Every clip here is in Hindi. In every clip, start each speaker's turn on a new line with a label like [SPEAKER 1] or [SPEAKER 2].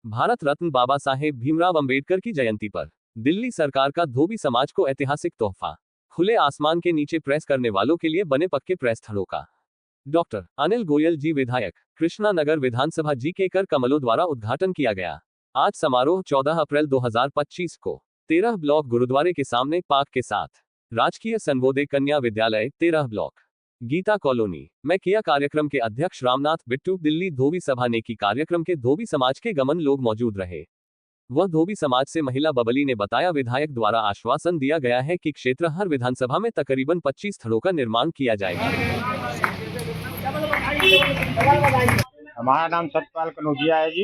[SPEAKER 1] भारत रत्न बाबा साहेब भीमराव अंबेडकर की जयंती पर दिल्ली सरकार का धोबी समाज को ऐतिहासिक तोहफा। खुले आसमान के नीचे प्रेस करने वालों के लिए बने पक्के प्रेस स्थलों का डॉक्टर अनिल गोयल जी विधायक कृष्णा नगर विधानसभा जी के कर कमलों द्वारा उद्घाटन किया गया। आज समारोह 14 अप्रैल 2025 को 13 ब्लॉक गुरुद्वारे के सामने पार्क के साथ राजकीय संबोधे कन्या विद्यालय 13 ब्लॉक गीता कॉलोनी में किया। कार्यक्रम के अध्यक्ष रामनाथ बिट्टू, दिल्ली धोबी सभा ने की। कार्यक्रम के धोबी समाज के गमन लोग मौजूद रहे। वह धोबी समाज से महिला बबली ने बताया, विधायक द्वारा आश्वासन दिया गया है कि क्षेत्र हर विधानसभा में तकरीबन 25 स्थलों का निर्माण किया जाएगा।
[SPEAKER 2] हमारा नाम सतपाल कनौजिया है जी।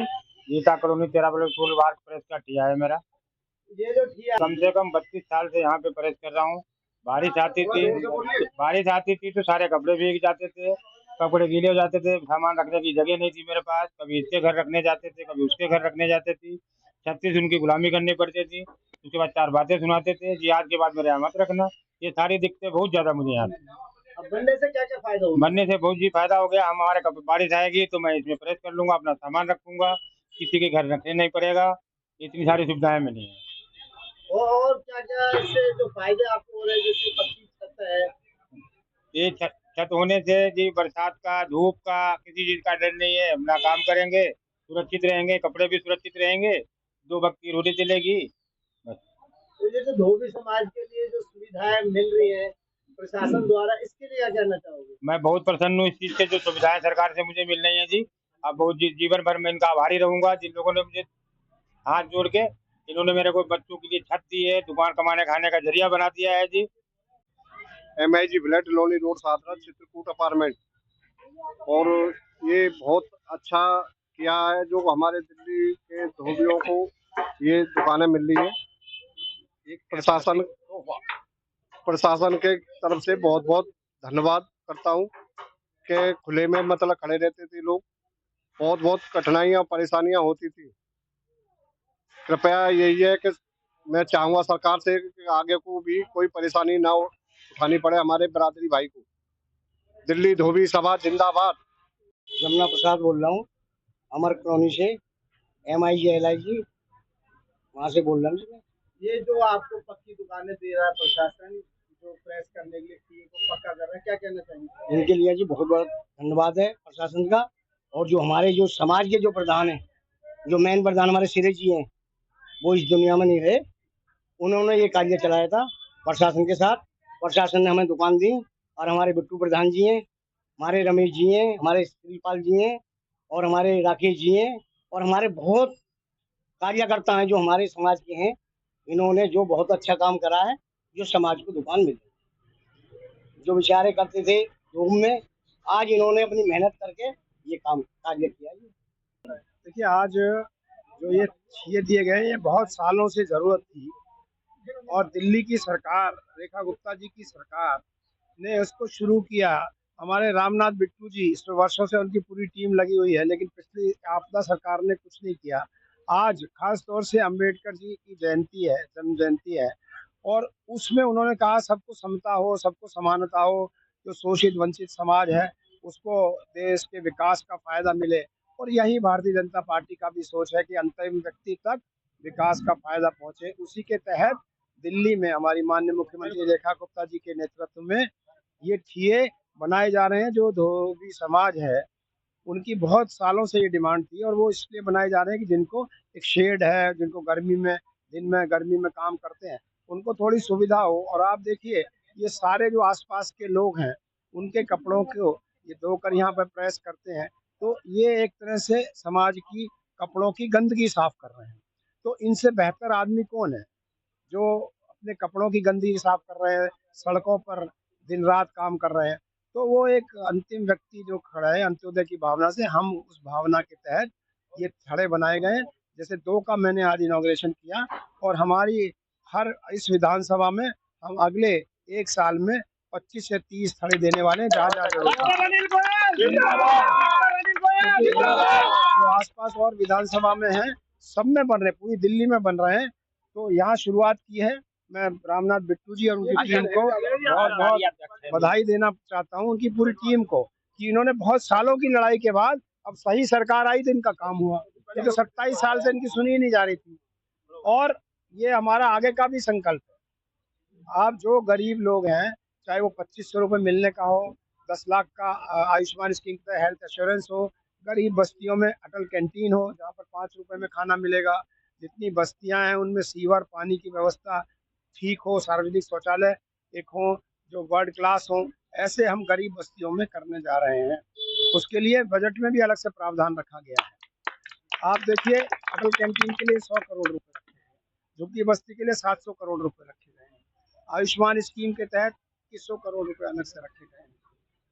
[SPEAKER 2] गीता कॉलोनी 13 ब्लॉक प्रेस का ठिया है मेरा। ये जो ठिया कम से कम 32 साल से यहाँ पे प्रेस कर रहा हूँ। बारिश आती थी तो सारे कपड़े भीग जाते थे, कपड़े गीले हो जाते थे, सामान रखने की जगह नहीं थी मेरे पास। कभी इसके घर रखने जाते थे, कभी उसके घर रखने जाते थे। 36 उनकी गुलामी करनी पड़ती थी। उसके बाद 4 बातें सुनाते थे जी, आज के बाद मेरे यहाँ मत रखना। ये सारी दिक्कतें बहुत ज्यादा मुझे यहाँ
[SPEAKER 3] बनने से क्या क्या फायदा होगा?
[SPEAKER 2] बनने से बहुत जी फायदा हो गया। हमारे बारिश आएगी तो मैं इसमें प्रेस कर लूंगा, अपना सामान रखूंगा, किसी के घर रखने नहीं पड़ेगा। इतनी सारी सुविधाएं मिली हैं।
[SPEAKER 3] और क्या क्या इससे जो फायदे आपको हो रहे हैं, जैसे पक्की छत है,
[SPEAKER 2] ये छत होने से जी बरसात का, धूप का, किसी चीज का डर नहीं है। अपना काम करेंगे, सुरक्षित रहेंगे, कपड़े भी सुरक्षित रहेंगे, 2 वक्त की रोटी चलेगी।
[SPEAKER 3] तो जैसे धोबी समाज के लिए जो सुविधाएं मिल रही है प्रशासन द्वारा, इसके लिए क्या कहना चाहोगे?
[SPEAKER 2] मैं बहुत प्रसन्न हूँ इस चीज से, जो सुविधाएं सरकार से मुझे मिल रही है जी। अब बहुत जीवन भर मैं इनका आभारी रहूंगा, जिन लोगों ने मुझे हाथ जोड़ के, इन्होंने मेरे को बच्चों के लिए छत दी है, दुकान कमाने खाने का जरिया बना दिया है जी।
[SPEAKER 4] MIG flat Loni road Satara Chitrakoot apartment. और ये बहुत अच्छा किया है जो हमारे दिल्ली के धोबियों को ये दुकानें मिल रही है। एक प्रशासन के तरफ से बहुत बहुत धन्यवाद करता हूँ कि खुले में मतलब खड़े रहते थे लोग। बहुत बहुत कठिनाइयाँ परेशानियाँ होती थी। कृपया यही है कि मैं चाहूँगा सरकार से कि आगे को भी कोई परेशानी ना उठानी पड़े हमारे बिरादरी भाई को। दिल्ली धोबी सभा जिंदाबाद।
[SPEAKER 5] जमुना प्रसाद बोल रहा हूँ, अमर कॉलोनी से, MIG वहाँ से बोल रहा हूँ।
[SPEAKER 3] ये जो आपको पक्की दुकानें दे रहा है प्रशासन, जो प्रेस करने के लिए टीए को पक्का कर रहा है, क्या कहना चाहिए?
[SPEAKER 5] इनके लिए जी बहुत बहुत धन्यवाद है प्रशासन का। और जो हमारे जो समाज के जो प्रधान हैं, जो मेन प्रधान हमारे सिरे जी हैं, वो इस दुनिया में नहीं रहे। उन्होंने ये कार्य चलाया था प्रशासन के साथ। प्रशासन ने हमें दुकान दी, और हमारे बिट्टू प्रधान जी हैं, हमारे रमेश जी हैं, हमारे श्रीपाल जी हैं, और हमारे राकेश जी हैं, और हमारे बहुत कार्यकर्ता हैं जो हमारे समाज के हैं। इन्होंने जो बहुत अच्छा काम करा है, जो समाज को दुकान मिली, जो बेचारे करते थे धूप में, आज इन्होंने अपनी मेहनत करके ये काम कार्य किया।
[SPEAKER 6] देखिए, आज जो ये दिए गए, ये बहुत सालों से जरूरत थी, और दिल्ली की सरकार, रेखा गुप्ता जी की सरकार ने उसको शुरू किया। हमारे रामनाथ बिट्टू जी, इस वर्षों से उनकी पूरी टीम लगी हुई है, लेकिन पिछली आपदा सरकार ने कुछ नहीं किया। आज खास तौर से अंबेडकर जी की जयंती है, जन्म जयंती है, और उसमें उन्होंने कहा सबको समता हो, सबको समानता हो, जो शोषित वंचित समाज है उसको देश के विकास का फायदा मिले। और यही भारतीय जनता पार्टी का भी सोच है कि अंतिम व्यक्ति तक विकास का फायदा पहुंचे। उसी के तहत दिल्ली में हमारी माननीय मुख्यमंत्री रेखा गुप्ता जी के नेतृत्व में ये ठिये बनाए जा रहे हैं। जो धोबी समाज है, उनकी बहुत सालों से ये डिमांड थी, और वो इसलिए बनाए जा रहे हैं कि जिनको एक शेड है, जिनको गर्मी में, दिन में गर्मी में काम करते हैं, उनको थोड़ी सुविधा हो। और आप देखिए, ये सारे जो आसपास के लोग हैं, उनके कपड़ों को ये धोकर यहाँ पर प्रेस करते हैं, तो ये एक तरह से समाज की कपड़ों की गंदगी साफ कर रहे हैं। तो इनसे बेहतर आदमी कौन है जो अपने कपड़ों की गंदगी साफ कर रहे हैं, सड़कों पर दिन रात काम कर रहे हैं। तो वो एक अंतिम व्यक्ति जो खड़ा है अंत्योदय की भावना से, हम उस भावना के तहत ये थड़े बनाए गए। जैसे 2 का मैंने आज इनॉग्रेशन किया, और हमारी हर इस विधानसभा में हम अगले 1 साल में 25 से 30 थड़े देने वाले हैं, जहाँ जो आसपास और विधानसभा में हैं, सब में बन रहे, पूरी दिल्ली में बन रहे हैं। तो यहाँ शुरुआत की है। मैं रामनाथ बिट्टू जी और उनकी टीम को बहुत बहुत बधाई देना चाहता हूँ, उनकी पूरी टीम को, कि इन्होंने बहुत सालों की लड़ाई के बाद अब सही सरकार आई तो इनका काम हुआ। ये तो 27 साल से इनकी सुनी ही नहीं जा रही थी। और ये हमारा आगे का भी संकल्प है। आप जो गरीब लोग हैं, चाहे वो 2500 रुपये मिलने का हो, 10 लाख का आयुष्मान स्कीम का हेल्थ इंश्योरेंस हो, गरीब बस्तियों में अटल कैंटीन हो जहाँ पर 5 रुपए में खाना मिलेगा, जितनी बस्तियां हैं उनमें सीवर पानी की व्यवस्था ठीक हो, सार्वजनिक शौचालय एक हो जो वर्ल्ड क्लास हो, ऐसे हम गरीब बस्तियों में करने जा रहे हैं। उसके लिए बजट में भी अलग से प्रावधान रखा गया है। आप देखिए, अटल कैंटीन के लिए 100 करोड़ रुपए रखे हैं, झुग्गी बस्ती के लिए 700 करोड़ रुपए रखे गए हैं, आयुष्मान स्कीम के तहत 2100 करोड़ रुपए अलग से रखे गए हैं।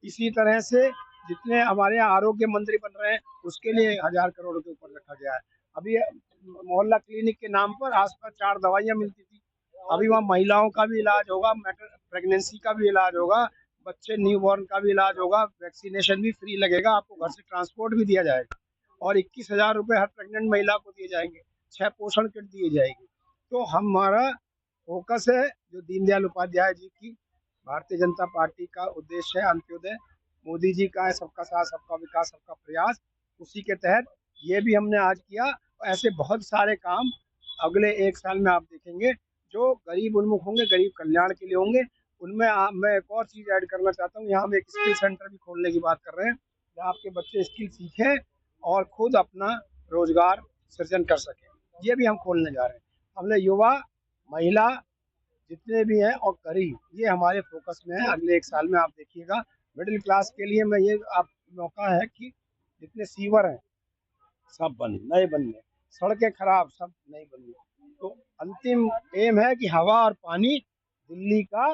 [SPEAKER 6] इसी तरह से जितने हमारे यहाँ आरोग्य मंत्री बन रहे हैं उसके लिए 1000 करोड़ के ऊपर रखा गया है। अभी मोहल्ला क्लिनिक के नाम पर आसपास 4 दवाइयाँ मिलती थी, अभी वहाँ महिलाओं का भी इलाज होगा, प्रेगनेंसी का भी इलाज होगा, बच्चे न्यूबॉर्न का भी इलाज होगा, वैक्सीनेशन भी फ्री लगेगा, आपको घर से ट्रांसपोर्ट भी दिया जाएगा और 21,000 रुपये हर प्रेग्नेंट महिला को दिए जाएंगे, 6 पोषण किट दिए जाएगी। तो हमारा फोकस है जो दीनदयाल उपाध्याय जी की भारतीय जनता पार्टी का उद्देश्य है, अंत्योदय मोदी जी का है, सबका साथ सबका विकास सबका प्रयास, उसी के तहत ये भी हमने आज किया। ऐसे बहुत सारे काम अगले 1 साल में आप देखेंगे जो गरीब उन्मुख होंगे, गरीब कल्याण के लिए होंगे। उनमें मैं एक और चीज़ ऐड करना चाहता हूँ, यहाँ हम एक स्किल सेंटर भी खोलने की बात कर रहे हैं जहाँ आपके बच्चे स्किल सीखें और खुद अपना रोजगार सृजन कर सकें, ये भी हम खोलने जा रहे हैं। हमने युवा, महिला जितने भी हैं और गरीब, ये हमारे फोकस में है। अगले 1 साल में आप देखिएगा मिडिल क्लास के लिए मैं ये आप मौका है कि जितने सीवर हैं सब नए बनने, सड़कें खराब सब नई बननी। तो अंतिम एम है कि हवा और पानी दिल्ली का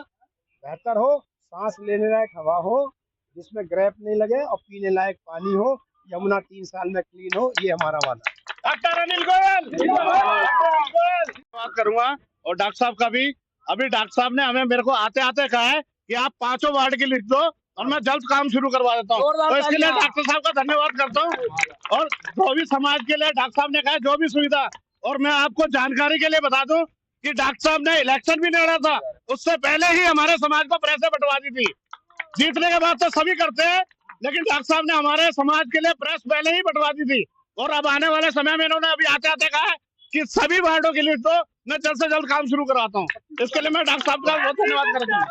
[SPEAKER 6] बेहतर हो, सांस लेने लायक हवा हो जिसमें ग्रेप नहीं लगे और पीने लायक पानी हो, यमुना 3 साल में क्लीन हो, ये हमारा वादा है।
[SPEAKER 7] डॉक्टर अनिल गोयल बात करूंगा और डॉक्टर साहब का भी। अभी डॉक्टर साहब ने हमें मेरे को आते आते कहा है कि आप 5 वार्ड की लिख दो और मैं जल्द काम शुरू करवा देता हूँ। तो इसके लिए डॉक्टर साहब का धन्यवाद करता हूँ। और जो भी समाज के लिए डॉक्टर साहब ने कहा जो भी सुविधा, और मैं आपको जानकारी के लिए बता दूं कि डॉक्टर साहब ने इलेक्शन भी लड़ा था, उससे पहले ही हमारे समाज को प्रेस बंटवा दी थी। जीतने के बाद तो सभी करते हैं, लेकिन डॉक्टर साहब ने हमारे समाज के लिए प्रेस पहले ही बंटवा दी थी। और अब आने वाले समय में इन्होंने अभी आते आते कहा कि सभी वार्डों की लिस्ट दो, मैं जल्द से जल्द काम शुरू कराता हूँ। इसके लिए मैं डॉक्टर साहब का बहुत धन्यवाद करता हूँ।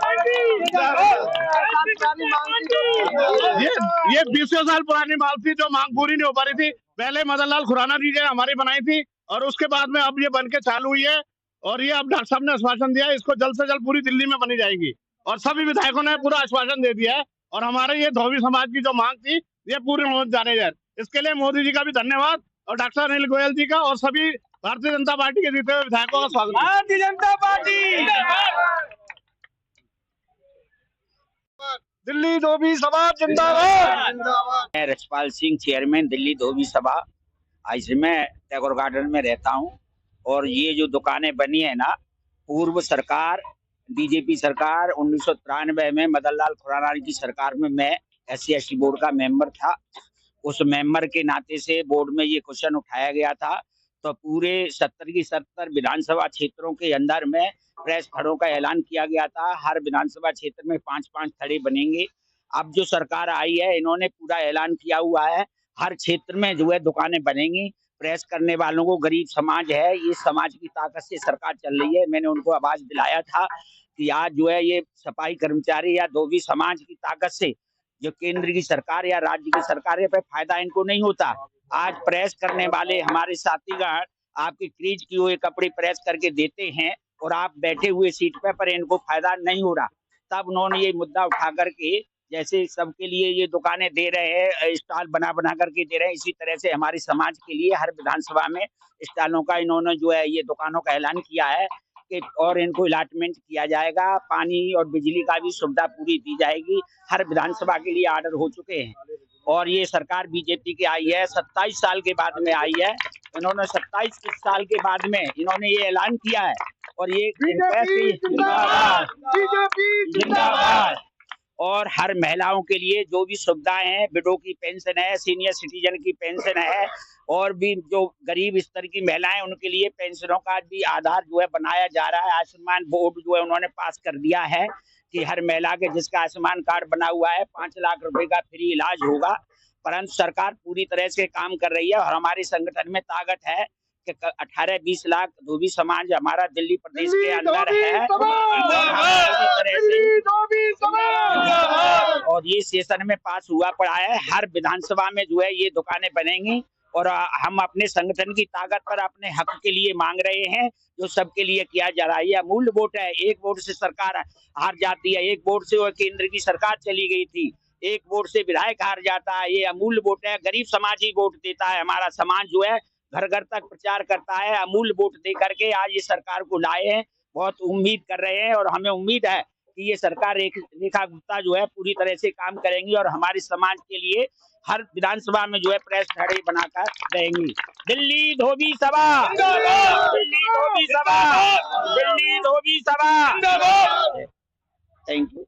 [SPEAKER 7] ये 20 साल पुरानी मांग थी जो मांग पूरी नहीं हो पा रही थी। पहले मदन लाल खुराना जी ने हमारी बनाई थी और उसके बाद में अब ये बन के चालू हुई है और ये अब डॉक्टर साहब ने आश्वासन दिया है इसको जल्द से जल्द पूरी दिल्ली में बनी जाएगी और सभी विधायकों ने पूरा आश्वासन दे दिया है। और हमारे ये धोबी समाज की जो मांग थी ये पूरी हो जाने जाए, इसके लिए मोदी जी का भी धन्यवाद और डॉक्टर अनिल गोयल जी का और सभी भारतीय जनता पार्टी के जीते हुए विधायकों का स्वागत। भारतीय जनता पार्टी दिल्ली धोबी सभा जिंदाबाद।
[SPEAKER 8] मैं रछपाल सिंह, चेयरमैन दिल्ली धोबी सभा। आज मैं टैगोर गार्डन में रहता हूं और ये जो दुकानें बनी है ना, पूर्व सरकार बीजेपी सरकार 1993 में मदन लाल खुराना की सरकार में मैं SC/ST बोर्ड का मेंबर था। उस मेंबर के नाते से बोर्ड में ये क्वेश्चन उठाया गया था। तो पूरे 70 की 70 विधानसभा क्षेत्रों के अंदर में प्रेस खड़ों का ऐलान किया गया था। हर विधानसभा क्षेत्र में 5-5 खड़े बनेंगे। अब जो सरकार आई है इन्होंने पूरा ऐलान किया हुआ है, हर क्षेत्र में जो है दुकानें बनेंगी। प्रेस करने वालों को गरीब समाज है, ये समाज की ताकत से सरकार चल रही है। मैंने उनको आवाज दिलाया था कि आज जो है ये सफाई कर्मचारी या धोबी समाज की ताकत से जो केंद्र की सरकार या राज्य की सरकार है पे फायदा इनको नहीं होता। आज प्रेस करने वाले हमारे साथीगण आपके क्रीज की हुए कपड़े प्रेस करके देते हैं और आप बैठे हुए सीट पर इनको फायदा नहीं हो रहा। तब उन्होंने ये मुद्दा उठा करके जैसे सबके लिए ये दुकानें दे रहे हैं, स्टॉल बना बना करके दे रहे हैं, इसी तरह से हमारे समाज के लिए हर विधानसभा में स्टॉलों का इन्होंने जो है ये दुकानों का ऐलान किया है कि और इनको अलॉटमेंट किया जाएगा। पानी और बिजली का भी सुविधा पूरी दी जाएगी। हर विधानसभा के लिए ऑर्डर हो चुके हैं और ये सरकार बीजेपी की आई है, 27 साल के बाद में आई है। इन्होंने 27 साल के बाद में इन्होंने ये ऐलान किया है और ये जिंदाबाद। और हर महिलाओं के लिए जो भी सुविधाएं हैं, विडो की पेंशन है, सीनियर सिटीजन की पेंशन है और भी जो गरीब स्तर की महिलाएं उनके लिए पेंशनों का भी आधार जो है बनाया जा रहा है। आयुष्मान बोर्ड जो है उन्होंने पास कर दिया है कि हर महिला के जिसका आयुष्मान कार्ड बना हुआ है 5 लाख रुपए का फ्री इलाज होगा। परंतु सरकार पूरी तरह से काम कर रही है और हमारे संगठन में ताकत है कि 18-20 लाख धोबी समाज हमारा दिल्ली प्रदेश के अंदर है और ये सेशन में पास हुआ पड़ा है। हर विधानसभा में जो है ये दुकानें बनेंगी और हम अपने संगठन की ताकत पर अपने हक के लिए मांग रहे हैं, जो सबके लिए किया जा रहा है। ये अमूल्य वोट है। एक वोट से सरकार हार जाती है, एक वोट से वो केंद्र की सरकार चली गई थी, एक वोट से विधायक हार जाता है। ये अमूल्य वोट है। गरीब समाज ही वोट देता है। हमारा समाज जो है घर घर तक प्रचार करता है। अमूल्य वोट दे करके आज ये सरकार को लाए हैं। बहुत उम्मीद कर रहे हैं और हमें उम्मीद है कि ये सरकार रेखा गुप्ता जो है पूरी तरह से काम करेंगी और हमारे समाज के लिए हर विधानसभा में जो है प्रेस खड़े बनाकर रहेंगी। दिल्ली धोबी सभा, दिल्ली धोबी सभा, दिल्ली धोबी सभा। Thank you.